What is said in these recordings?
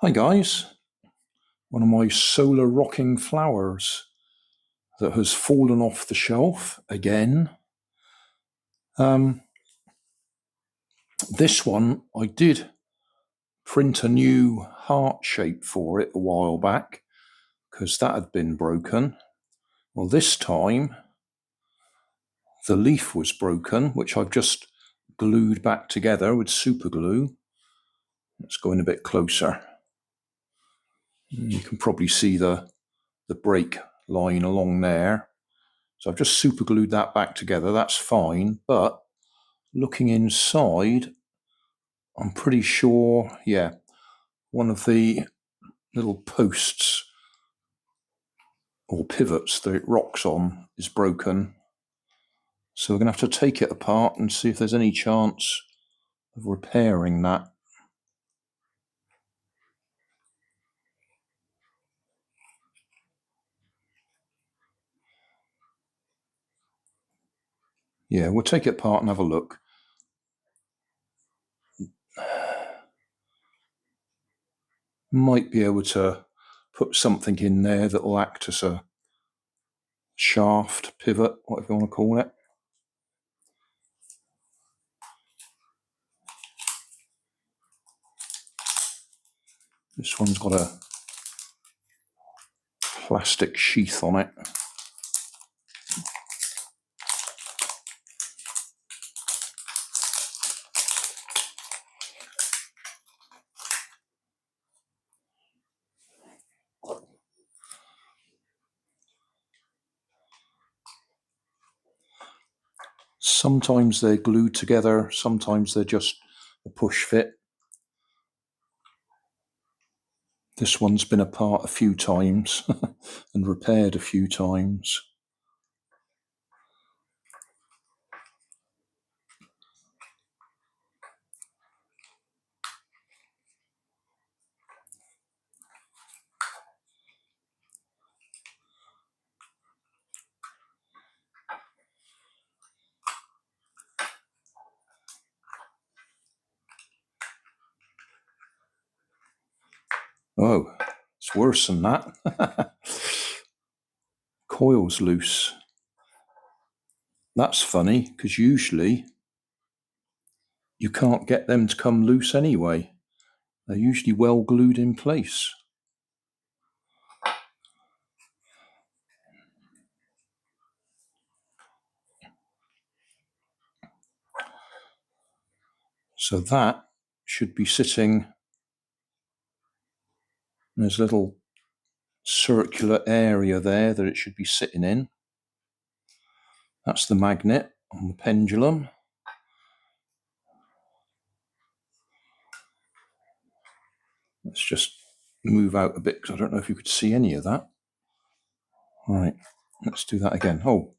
Hi guys, one of my solar rocking flowers that has fallen off the shelf again. This one, I did print a new heart shape for it a while back because that had been broken. Well, this time the leaf was broken, which I've just glued back together with super glue. Let's go in a bit closer. You can probably see the break line along there. So I've just super glued that back together. That's fine, but looking inside, I'm pretty sure, yeah, one of the little posts or pivots that it rocks on is broken. So we're going to have to take it apart and see if there's any chance of repairing that. Yeah, we'll take it apart and have a look. Might be able to put something in there that will act as a shaft, pivot, whatever you want to call it. This one's got a plastic sheath on it. Sometimes they're glued together, sometimes they're just a push fit. This one's been apart a few times and repaired a few times. Oh, it's worse than that. Coil's loose. That's funny, because usually you can't get them to come loose anyway. They're usually well glued in place. So that should be sitting, there's a little circular area there that it should be sitting in. That's the magnet on the pendulum. Let's just move out a bit because I don't know if you could see any of that. All right, let's do that again. Oh,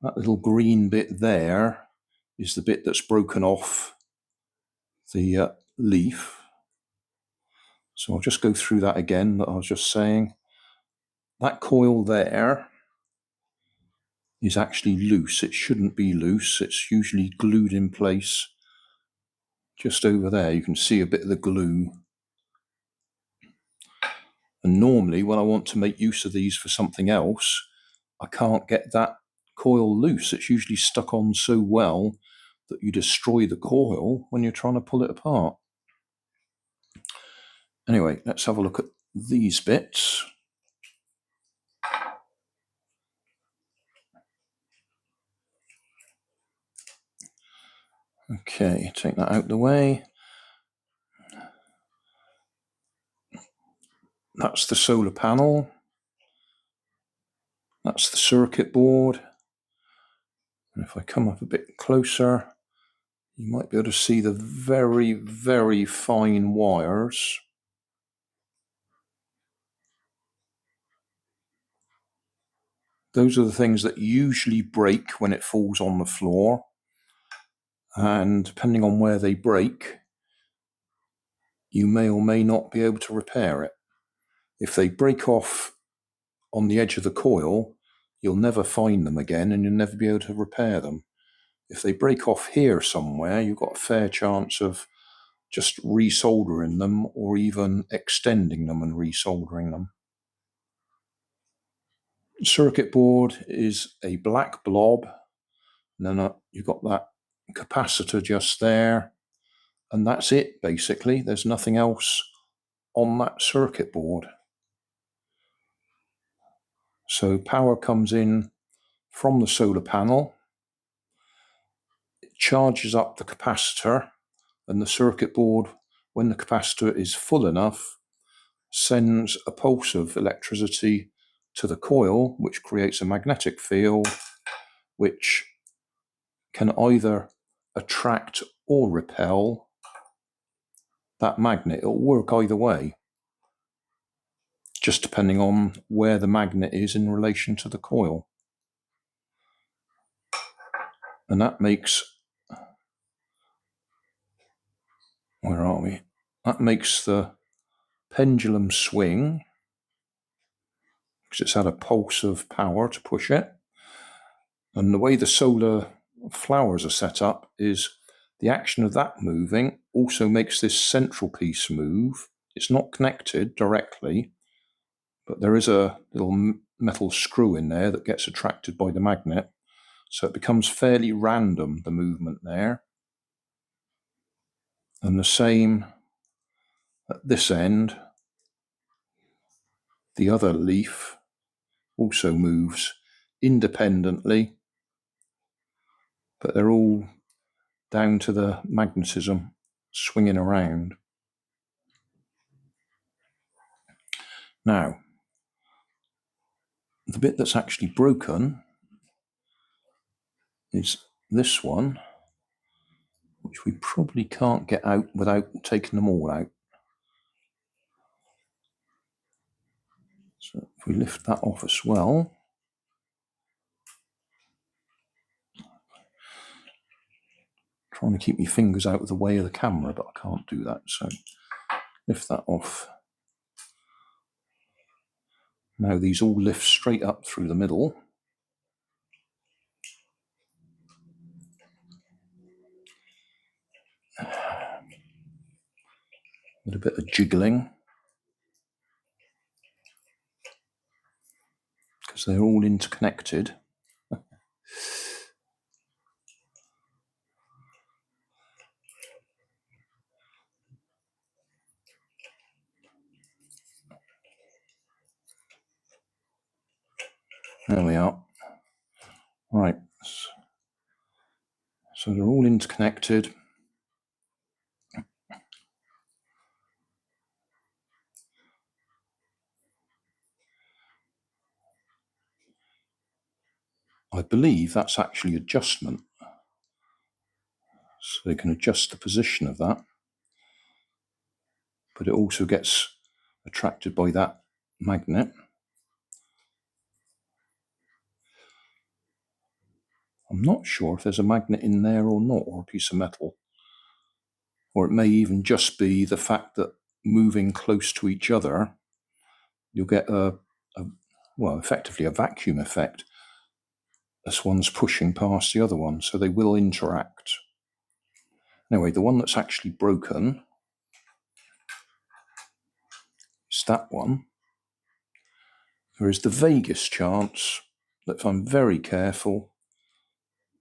that little green bit there is the bit that's broken off the leaf. So I'll just go through that again that I was just saying. That coil there is actually loose. It shouldn't be loose. It's usually glued in place. Just over there, you can see a bit of the glue. And normally when I want to make use of these for something else, I can't get that coil loose. It's usually stuck on so well that you destroy the coil when you're trying to pull it apart. Anyway, let's have a look at these bits. Okay, take that out of the way. That's the solar panel. That's the circuit board. And if I come up a bit closer, you might be able to see the very, very fine wires. Those are the things that usually break when it falls on the floor. And depending on where they break, you may or may not be able to repair it. If they break off on the edge of the coil, you'll never find them again and you'll never be able to repair them. If they break off here somewhere, you've got a fair chance of just resoldering them or even extending them and resoldering them. The circuit board is a black blob, and then you've got that capacitor just there, and that's it basically. There's nothing else on that circuit board. So power comes in from the solar panel, it charges up the capacitor, and the circuit board, when the capacitor is full enough, sends a pulse of electricity to the coil, which creates a magnetic field which can either attract or repel that magnet. It'll work either way, just depending on where the magnet is in relation to the coil. And that makes, where are we? That makes the pendulum swing, because it's had a pulse of power to push it. And the way the solar flowers are set up is the action of that moving also makes this central piece move. It's not connected directly, but there is a little metal screw in there that gets attracted by the magnet. So it becomes fairly random, the movement there. And the same at this end. The other leaf also moves independently, but they're all down to the magnetism swinging around. Now, the bit that's actually broken is this one, which we probably can't get out without taking them all out. So if we lift that off as well, trying to keep my fingers out of the way of the camera, but I can't do that, so lift that off. Now these all lift straight up through the middle. With a bit of jiggling, because they're all interconnected. There we are. Right, so they're all interconnected. I believe that's actually adjustment. So they can adjust the position of that. But it also gets attracted by that magnet. I'm not sure if there's a magnet in there or not, or a piece of metal. Or it may even just be the fact that moving close to each other, you'll get well, effectively a vacuum effect. This one's pushing past the other one, so they will interact. Anyway, the one that's actually broken is that one. There is the vaguest chance that if I'm very careful,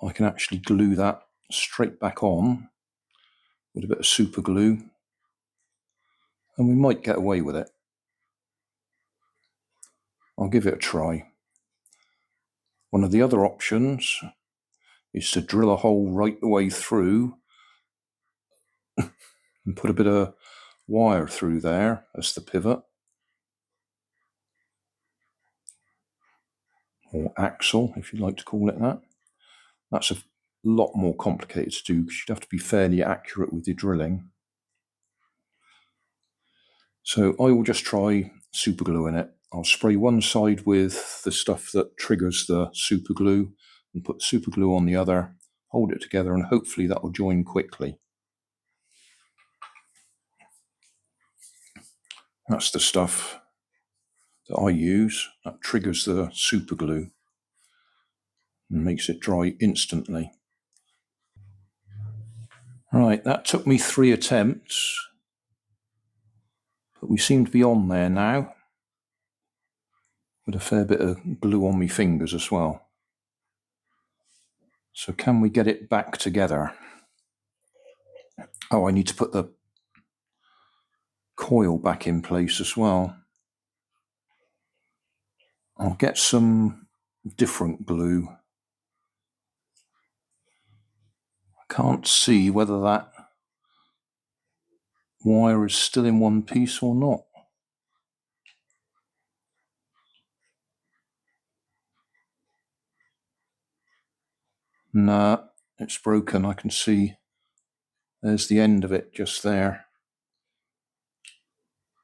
I can actually glue that straight back on with a bit of super glue, and we might get away with it. I'll give it a try. One of the other options is to drill a hole right the way through and put a bit of wire through there as the pivot, or axle if you'd like to call it that. That's a lot more complicated to do because you'd have to be fairly accurate with your drilling. So I will just try super glue in it. I'll spray one side with the stuff that triggers the super glue and put super glue on the other, hold it together, and hopefully that will join quickly. That's the stuff that I use that triggers the super glue and makes it dry instantly. Right, that took me 3 attempts, but we seem to be on there now, with a fair bit of glue on my fingers as well. So can we get it back together? Oh, I need to put the coil back in place as well. I'll get some different glue. I can't see whether that wire is still in one piece or not. Nah, it's broken. I can see there's the end of it just there.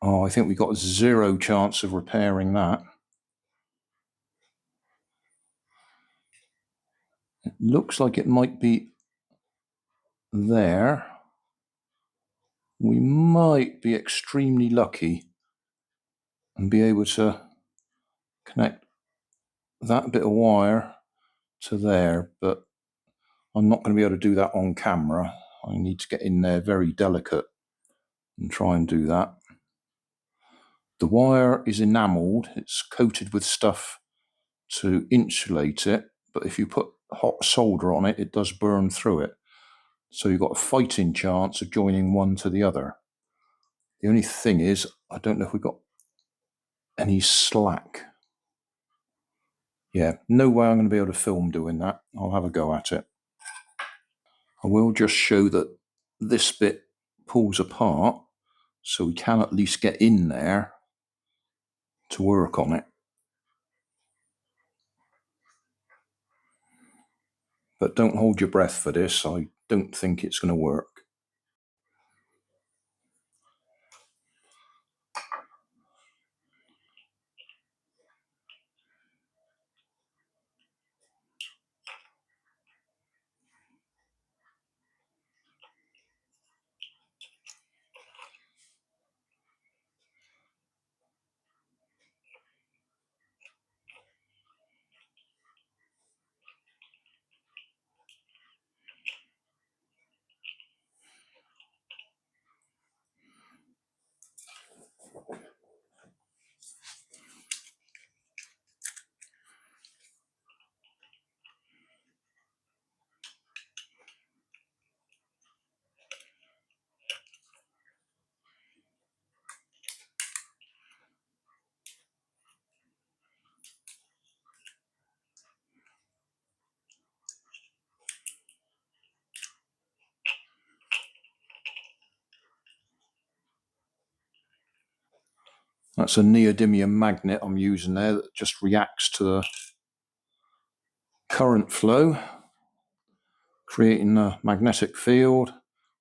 Oh, I think we got 0 chance of repairing that. It looks like it might be there. We might be extremely lucky and be able to connect that bit of wire to there, but I'm not going to be able to do that on camera. I need to get in there very delicate and try and do that. The wire is enamelled, it's coated with stuff to insulate it, but if you put hot solder on it, it does burn through it. So you've got a fighting chance of joining one to the other. The only thing is, I don't know if we've got any slack. Yeah, no way I'm going to be able to film doing that. I'll have a go at it. I will just show that this bit pulls apart, so we can at least get in there to work on it. But don't hold your breath for this. I don't think it's going to work. That's a neodymium magnet I'm using there that just reacts to the current flow, creating a magnetic field,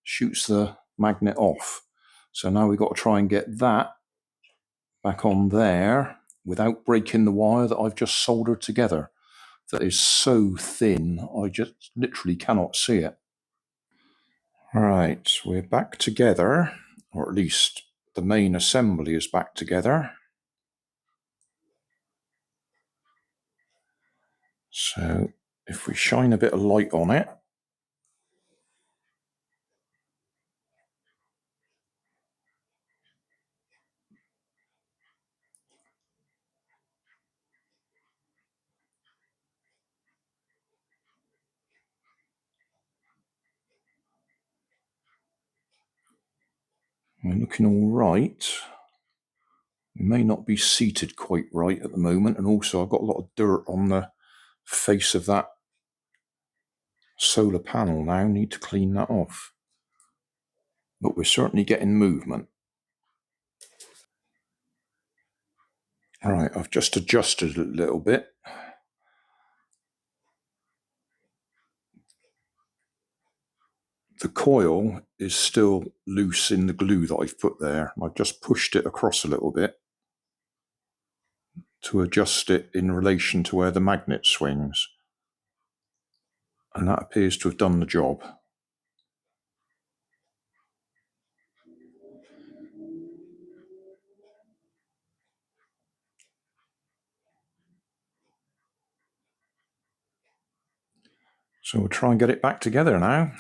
shoots the magnet off. So now we've got to try and get that back on there without breaking the wire that I've just soldered together. That is so thin, I just literally cannot see it. Right, we're back together, or at least the main assembly is back together. So if we shine a bit of light on it, we're looking all right. We may not be seated quite right at the moment, and also I've got a lot of dirt on the face of that solar panel now. Need to clean that off. But we're certainly getting movement. Right, I've just adjusted it a little bit. The coil is still loose in the glue that I've put there. I've just pushed it across a little bit to adjust it in relation to where the magnet swings. And that appears to have done the job. So we'll try and get it back together now.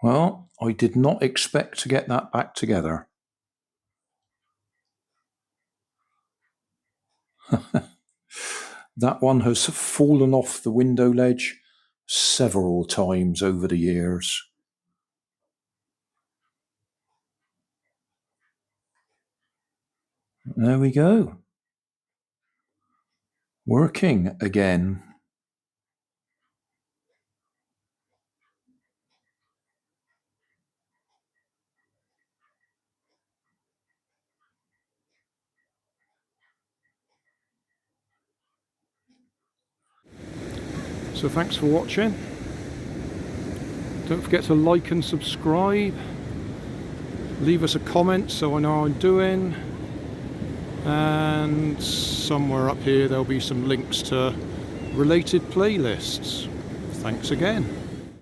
Well, I did not expect to get that back together. That one has fallen off the window ledge several times over the years. There we go. Working again. So thanks for watching. Don't forget to like and subscribe. Leave us a comment so I know how I'm doing. And somewhere up here there'll be some links to related playlists. Thanks again.